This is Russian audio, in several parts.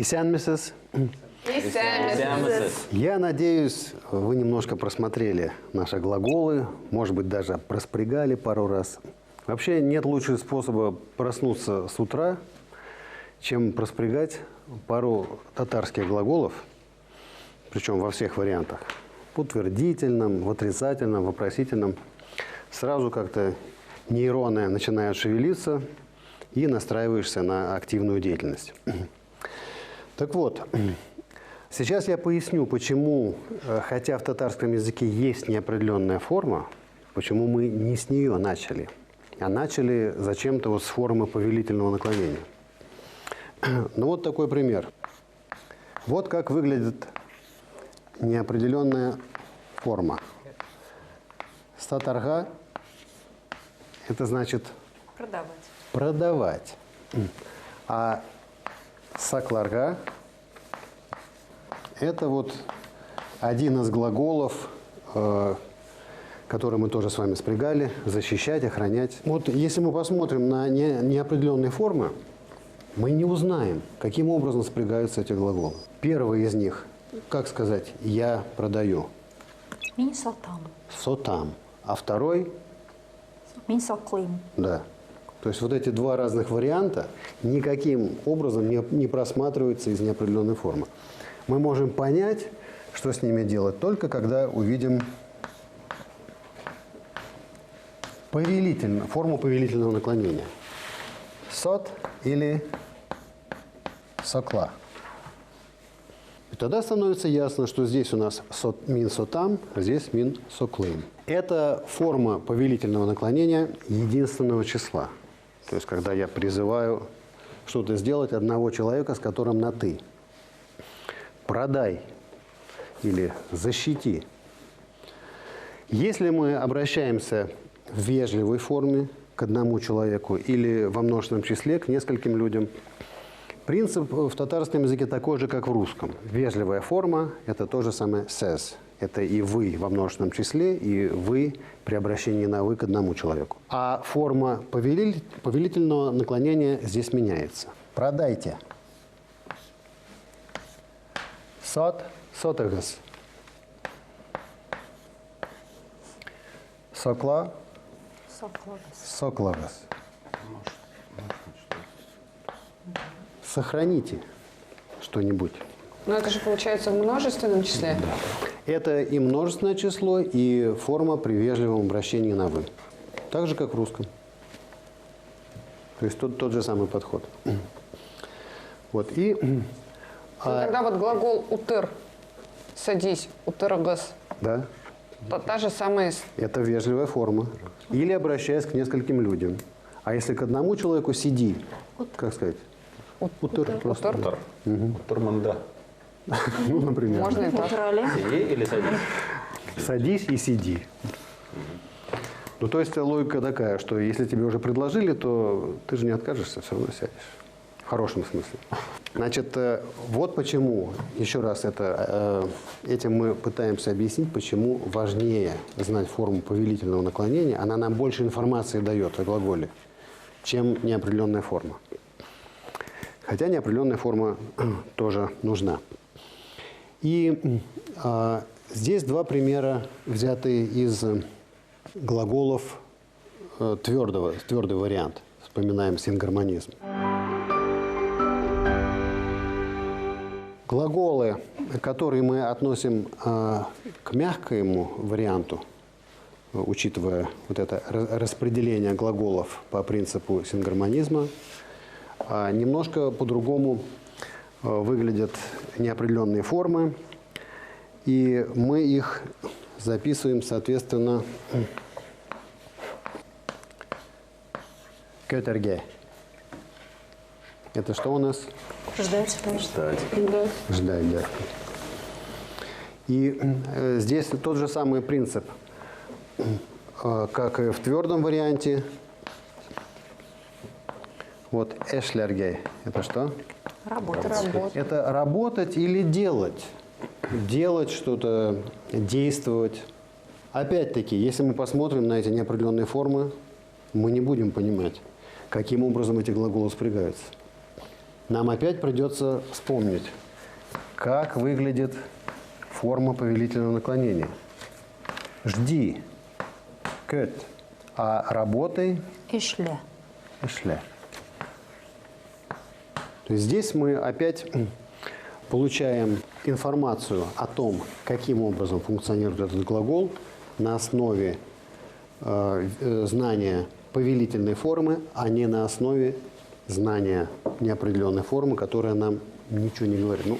Исян мисс. Исян. Я надеюсь, вы немножко просмотрели наши глаголы, может быть, даже проспрягали пару раз. Вообще нет лучшего способа проснуться с утра, чем проспрягать пару татарских глаголов, причем во всех вариантах. В утвердительном, в отрицательном, в вопросительном. Сразу как-то нейроны начинают шевелиться и настраиваешься на активную деятельность. Так вот, сейчас я поясню, почему, хотя в татарском языке есть неопределенная форма, почему мы не с нее начали, а начали зачем-то вот с формы повелительного наклонения. Ну вот такой пример. Вот как выглядит неопределенная форма. Статарга – это значит продавать. А сакларга – это вот один из глаголов, который мы тоже с вами спрягали – защищать, охранять. Вот если мы посмотрим на неопределенные формы, мы не узнаем, каким образом спрягаются эти глаголы. Первый из них, как сказать, я продаю. Мин сатам. Сотам. А второй? Мин саклим. Да. То есть вот эти два разных варианта никаким образом не просматриваются из неопределенной формы. Мы можем понять, что с ними делать, только когда увидим форму повелительного наклонения. Сот или сокла. И тогда становится ясно, что здесь у нас мин сотам, а здесь мин соклым. Это форма повелительного наклонения единственного числа. То есть, когда я призываю что-то сделать одного человека, с которым на «ты». Продай или защити. Если мы обращаемся в вежливой форме к одному человеку или во множественном числе к нескольким людям, принцип в татарском языке такой же, как в русском. Вежливая форма – это то же самое «says». Это и «вы» во множественном числе, и «вы» при обращении на «вы» к одному человеку. А форма повелительного наклонения здесь меняется. Продайте. Сот, сотергас. Сокла, соклагас. Сохраните что-нибудь. Но это же получается в множественном числе. Это и множественное число, и форма при вежливом обращении на «вы». Так же, как в русском. То есть тот же самый подход. Вот, и... Тогда вот глагол «утыр» – «садись», «утыргас». Да. Та же самая... Это вежливая форма. Или обращаясь к нескольким людям. А если к одному человеку «сиди», как сказать? Утыр просто. Утыр. Утырманда. Ну, например. Можно и так. Сиди или садись? Садись и сиди. Ну, то есть логика такая, что если тебе уже предложили, то ты же не откажешься, все равно сядешь. В хорошем смысле. Значит, вот почему, еще раз, этим мы пытаемся объяснить, почему важнее знать форму повелительного наклонения. Она нам больше информации дает о глаголе, чем неопределенная форма. Хотя неопределенная форма тоже нужна. И здесь два примера, взятые из глаголов твердый вариант. Вспоминаем сингармонизм. Глаголы, которые мы относим к мягкому варианту, учитывая вот это распределение глаголов по принципу сингармонизма, немножко по-другому выглядят неопределенные формы, и мы их записываем, соответственно, «көтерге». Это что у нас? Ждать. Ждать, да. И здесь тот же самый принцип, как и в твердом варианте. Вот «эшлерге» – это что? Работать. Это работать или делать. Делать что-то, действовать. Опять-таки, если мы посмотрим на эти неопределенные формы, мы не будем понимать, каким образом эти глаголы спрягаются. нам опять придется вспомнить, как выглядит форма повелительного наклонения. Жди, köt, а работай, Ишле. шле. То есть здесь мы опять получаем информацию о том, каким образом функционирует этот глагол на основе знания повелительной формы, а не на основе знания неопределенной формы, которая нам ничего не говорит. Ну,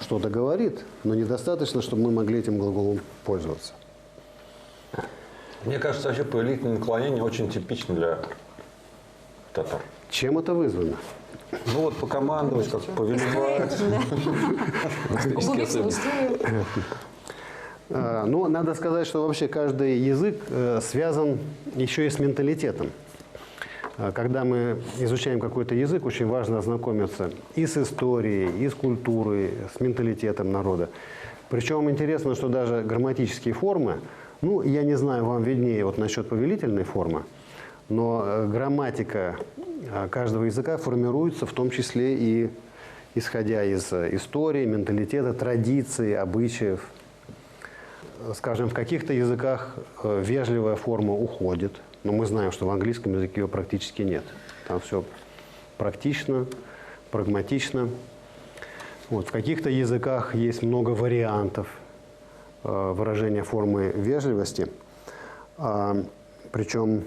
что-то говорит, но недостаточно, чтобы мы могли этим глаголом пользоваться. Мне кажется, вообще повелительное наклонение очень типично для татар. Чем это вызвано? Ну вот покомандовать, как повелевать. Ну, надо сказать, что вообще каждый язык связан еще и с менталитетом. Когда мы изучаем какой-то язык, очень важно ознакомиться и с историей, и с культурой, с менталитетом народа. Причем интересно, что даже грамматические формы, ну, я не знаю, вам виднее вот насчет повелительной формы, но грамматика каждого языка формируется в том числе и исходя из истории, менталитета, традиций, обычаев. Скажем, в каких-то языках вежливая форма уходит, но мы знаем, что в английском языке ее практически нет. Там все практично, прагматично. Вот. В каких-то языках есть много вариантов выражения формы вежливости. Причем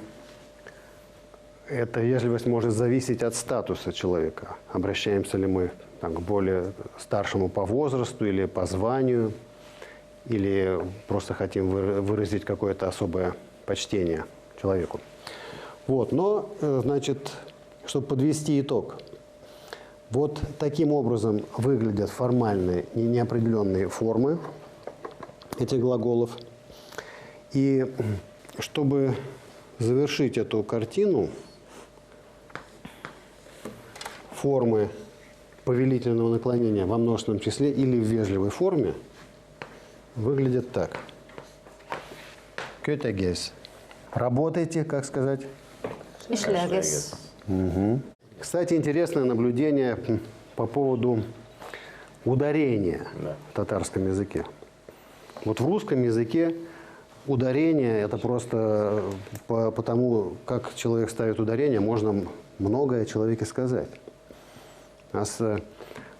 эта вежливость может зависеть от статуса человека. Обращаемся ли мы там, к более старшему по возрасту или по званию, или просто хотим выразить какое-то особое почтение человеку. Вот, но, значит, чтобы подвести итог, вот таким образом выглядят формальные неопределенные формы этих глаголов. И чтобы завершить эту картину, формы повелительного наклонения во множественном числе или в вежливой форме выглядят так. Kötegez. Работайте, как сказать? Ишлягес. Кстати, интересное наблюдение по поводу ударения в татарском языке. Вот в русском языке ударение – это просто по тому, как человек ставит ударение, можно многое о человеке сказать.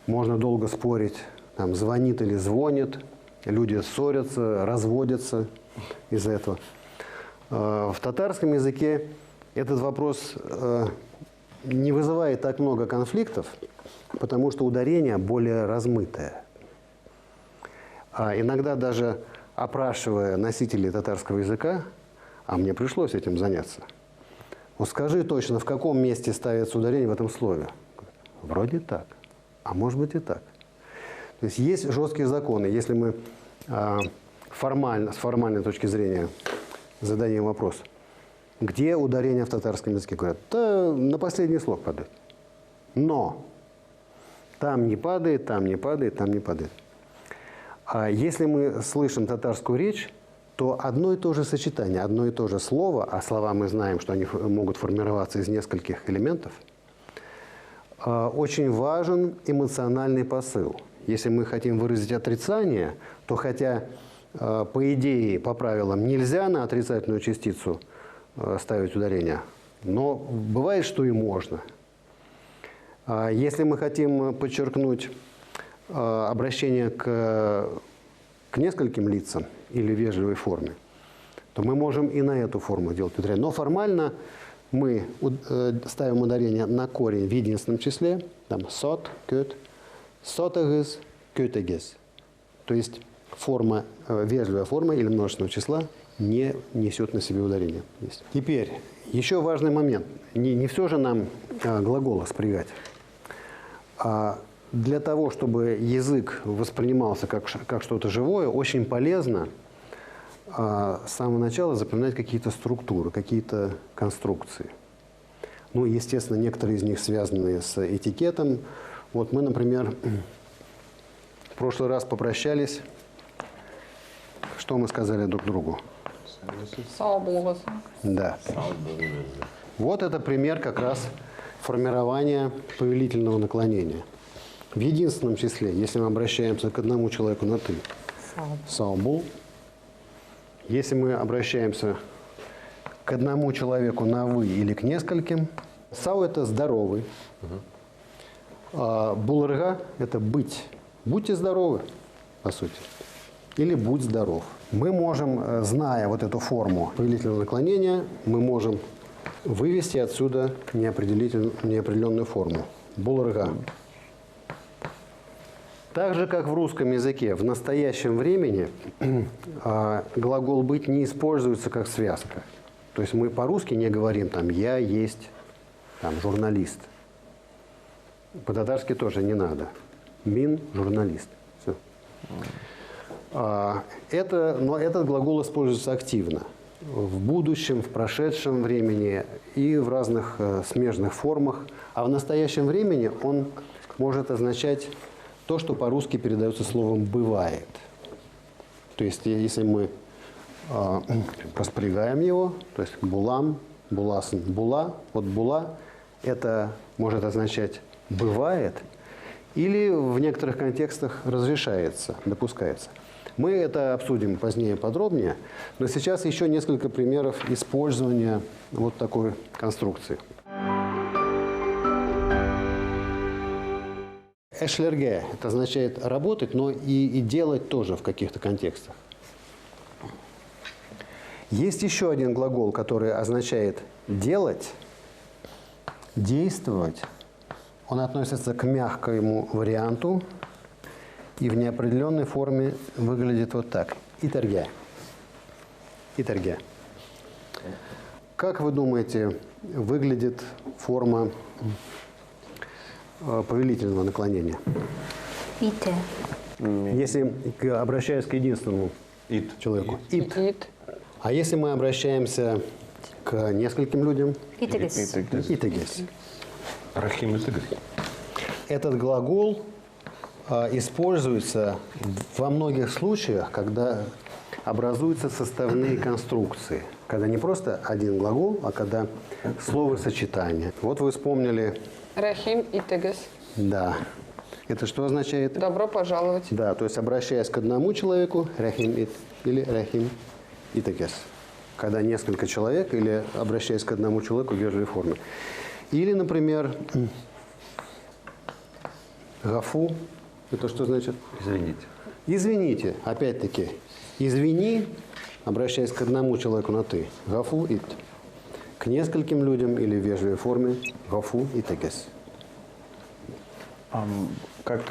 Можно долго спорить, там, звонит или звонит, люди ссорятся, разводятся из-за этого. В татарском языке этот вопрос не вызывает так много конфликтов, потому что ударение более размытое. А иногда даже опрашивая носителей татарского языка, а мне пришлось этим заняться, вот скажи точно, в каком месте ставится ударение в этом слове? Вроде так, а может быть и так. То есть есть жесткие законы. Если мы с формальной точки зрения зададим вопрос, где ударение в татарском языке? Говорят, да на последний слог падает. Но там не падает, там не падает, там не падает. А если мы слышим татарскую речь, то одно и то же сочетание, одно и то же слово, а слова мы знаем, что они могут формироваться из нескольких элементов, очень важен эмоциональный посыл. Если мы хотим выразить отрицание, то хотя по идее, по правилам, нельзя на отрицательную частицу ставить ударение, но бывает, что и можно. Если мы хотим подчеркнуть обращение к нескольким лицам или вежливой форме, то мы можем и на эту форму делать ударение. Но формально мы ставим ударение на корень в единственном числе, там сот, köt, sotagız, kötegez. То есть форма, вежливая форма или множественного числа не несет на себе ударение. Теперь, еще важный момент. Не все же нам глаголы спрягать. Для того, чтобы язык воспринимался как что-то живое, очень полезно с самого начала запоминать какие-то структуры, какие-то конструкции. Ну, естественно, некоторые из них связаны с этикетом. Вот мы, например, в прошлый раз попрощались. Что мы сказали друг другу? Сау болғыз. Да. Вот это пример как раз формирования повелительного наклонения. В единственном числе, если мы обращаемся к одному человеку на «ты», саубул. Если мы обращаемся к одному человеку на «вы» или к нескольким, сау – это здоровый, а булырга – это быть. Будьте здоровы, по сути, или будь здоров. Мы можем, зная вот эту форму повелительного наклонения, мы можем вывести отсюда неопределенную форму – булырга. Так же, как в русском языке, в настоящем времени глагол «быть» не используется как связка. То есть мы по-русски не говорим там «я есть там, журналист». По-татарски тоже не надо. «Мин» – журналист. Все. Но этот глагол используется активно. В будущем, в прошедшем времени и в разных смежных формах. А в настоящем времени он может означать то, что по-русски передается словом «бывает». То есть, если мы распрягаем его, то есть «булам», «буласын», «була», вот «була» это может означать «бывает» или в некоторых контекстах «разрешается», «допускается». Мы это обсудим позднее подробнее, но сейчас еще несколько примеров использования вот такой конструкции. Эшлерге – это означает работать, но и делать тоже в каких-то контекстах. Есть еще один глагол, который означает делать, действовать. Он относится к мягкому варианту и в неопределенной форме выглядит вот так. Итерге. Итерге. Как вы думаете, выглядит форма повелительного наклонения? Ите. Если обращаясь к единственному человеку. Ит. Ит. А если мы обращаемся к нескольким людям? Итегес. Итегес. Рахим и Тыгрь. Этот глагол используется во многих случаях, когда образуются составные конструкции. Когда не просто один глагол, а когда словосочетание. Вот вы вспомнили. Рахим и Тегес. Да. Это что означает? Добро пожаловать. Да, то есть обращаясь к одному человеку, рахим ит, или рахим итагес. Когда несколько человек, или обращаясь к одному человеку в вежливой форме. Или, например, гафу. Это что значит? Извините. Извините, опять-таки. Извини, обращаясь к одному человеку на «ты». Гафу ит. К нескольким людям или в вежливой форме гафу итагес. Как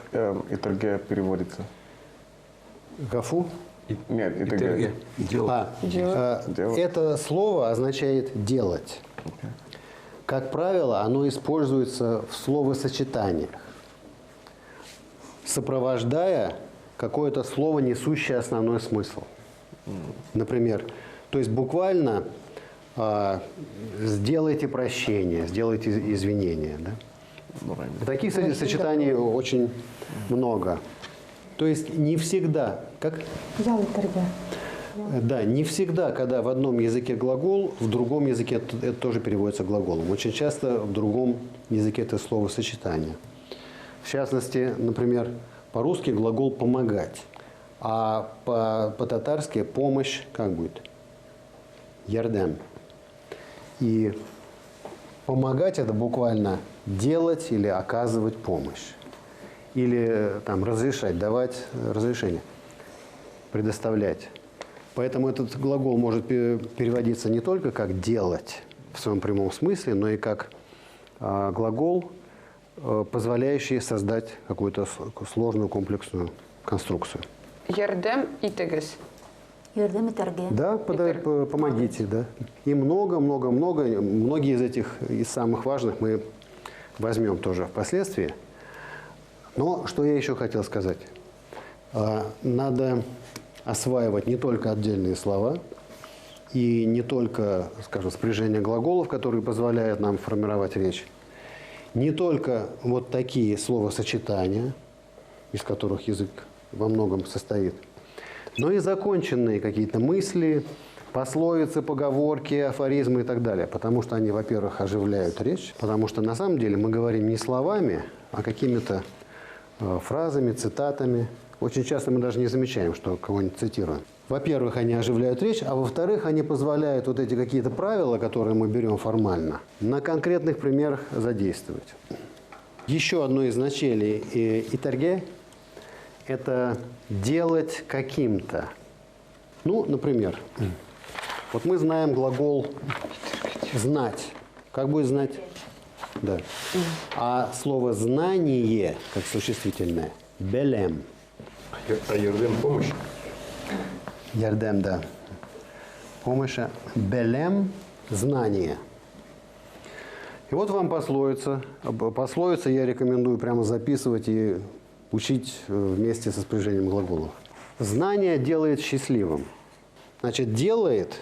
итерге переводится? Гафу. Нет, итерге. Это слово означает «делать». Как правило, оно используется в словосочетаниях, сопровождая какое-то слово, несущее основной смысл. Например, то есть буквально «сделайте прощение», «сделайте извинения». Да? Таких сочетаний очень много. То есть не всегда, как? Да, не всегда, когда в одном языке глагол, в другом языке это тоже переводится глаголом. Очень часто в другом языке это словосочетание. В частности, например, по-русски глагол «помогать», а по-татарски «помощь» как будет? «Ярдем». И помогать – это буквально делать или оказывать помощь. Или там разрешать, давать разрешение, предоставлять. Поэтому этот глагол может переводиться не только как «делать» в своем прямом смысле, но и как глагол, позволяющий создать какую-то сложную комплексную конструкцию. Ярдем и Тегес. Ярдем итерге. Да, помогите, да. И многие из этих, из самых важных мы возьмем тоже впоследствии. Но что я еще хотел сказать. Надо осваивать не только отдельные слова и не только, скажем, спряжение глаголов, которые позволяют нам формировать речь, не только вот такие словосочетания, из которых язык во многом состоит, но и законченные какие-то мысли, пословицы, поговорки, афоризмы и так далее. Потому что они, во-первых, оживляют речь, потому что на самом деле мы говорим не словами, а какими-то фразами, цитатами. Очень часто мы даже не замечаем, что кого-нибудь цитируем. Во-первых, они оживляют речь, а во-вторых, они позволяют вот эти какие-то правила, которые мы берем формально, на конкретных примерах задействовать. Еще одно из значений итерге – это делать каким-то. Ну, например, вот мы знаем глагол «знать». Как будет «знать»? Да. А слово «знание» как существительное – «белем». А Ердем помощь? Ярдем, да. Помощь. Белем – знание. И вот вам пословица. Пословица я рекомендую прямо записывать и учить вместе со спряжением глаголов. Знание делает счастливым. Значит, делает,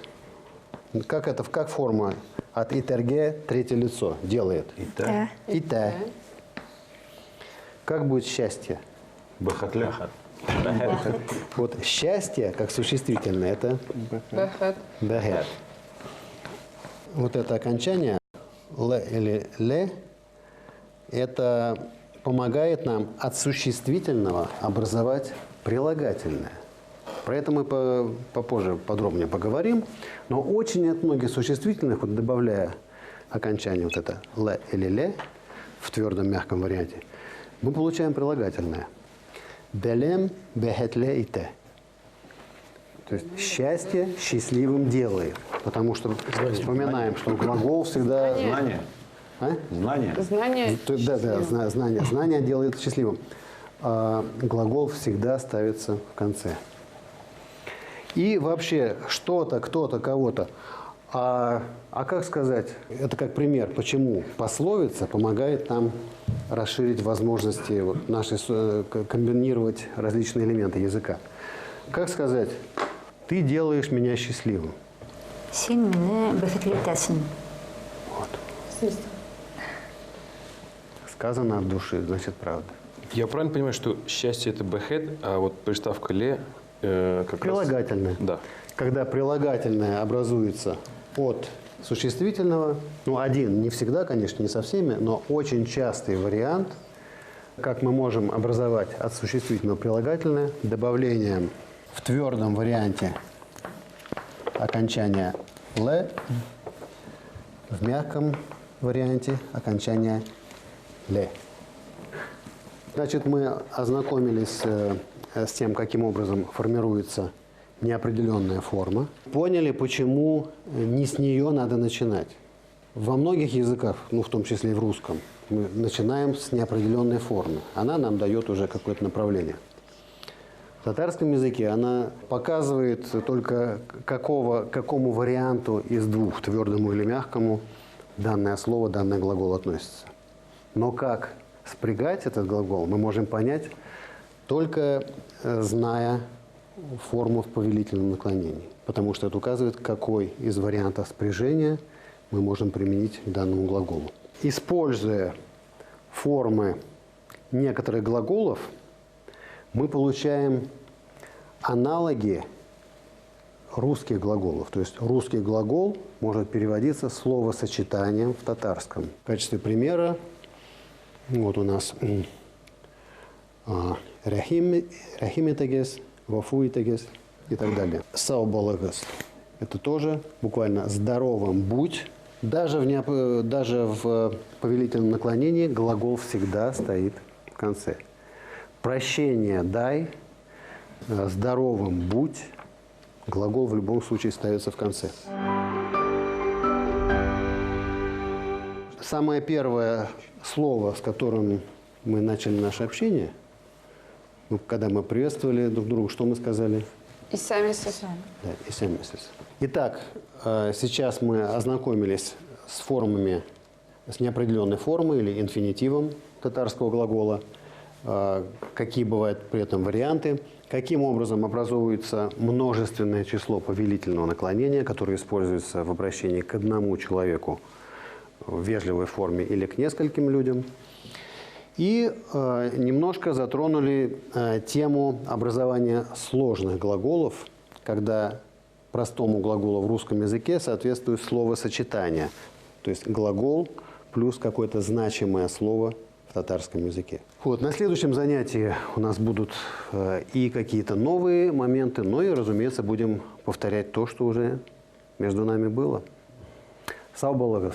как форма от итерге третье лицо. Делает. Та. Ите. Как будет счастье? Бахатля. Вот счастье, как существительное, это Бехет. бехет. Вот это окончание «л» или «ле» это помогает нам от существительного образовать прилагательное. Про это мы попозже подробнее поговорим. Но очень от многих существительных, вот добавляя окончание вот это «л» или «ле» в твердом мягком варианте, мы получаем прилагательное. Белем бехетле ите. То есть счастье счастливым делает. Потому что вспоминаем, что глагол всегда... Знание. А? Знание. Знание. Да, знание. Знание делает счастливым. А глагол всегда ставится в конце. И вообще что-то, кто-то, кого-то. А как сказать, это как пример, почему пословица помогает нам расширить возможности наши, комбинировать различные элементы языка. Как сказать, ты делаешь меня счастливым. Син мине бәхетлетәсен. Вот. Сказано от души, значит правда. Я правильно понимаю, что счастье – это бэхет, а вот приставка «ле» как Прилагательное. раз… Да. Когда прилагательное образуется от существительного, ну, один, не всегда, конечно, не со всеми, но очень частый вариант, как мы можем образовать от существительного прилагательное добавлением в твердом варианте окончания «ле», в мягком варианте окончания «ле». Значит, мы ознакомились с тем, каким образом формируется неопределенная форма. Поняли, почему не с нее надо начинать. Во многих языках, ну, в том числе и в русском, мы начинаем с неопределенной формы. Она нам дает уже какое-то направление. В татарском языке она показывает только какому варианту из двух, твердому или мягкому, данное слово, данный глагол относится. Но как спрягать этот глагол мы можем понять, только зная форму в повелительном наклонении. Потому что это указывает, какой из вариантов спряжения мы можем применить к данному глаголу. Используя формы некоторых глаголов, мы получаем аналоги русских глаголов. То есть русский глагол может переводиться словосочетанием в татарском. В качестве примера вот у нас рахимитагес, вафуитагес и так далее. Саубалагас. Это тоже буквально «здоровым будь». Даже в повелительном наклонении глагол всегда стоит в конце. «Прощение дай», «здоровым будь». Глагол в любом случае ставится в конце. Самое первое слово, с которым мы начали наше общение, когда мы приветствовали друг друга, что мы сказали? Исемисис. Да, исемисис. Итак, сейчас мы ознакомились с формами, с неопределенной формой или инфинитивом татарского глагола, какие бывают при этом варианты, каким образом образовывается множественное число повелительного наклонения, которое используется в обращении к одному человеку в вежливой форме или к нескольким людям. И немножко затронули тему образования сложных глаголов, когда простому глаголу в русском языке соответствует словосочетание. То есть глагол плюс какое-то значимое слово в татарском языке. Вот, на следующем занятии у нас будут и какие-то новые моменты, но и, разумеется, будем повторять то, что уже между нами было. Сау болыңыз.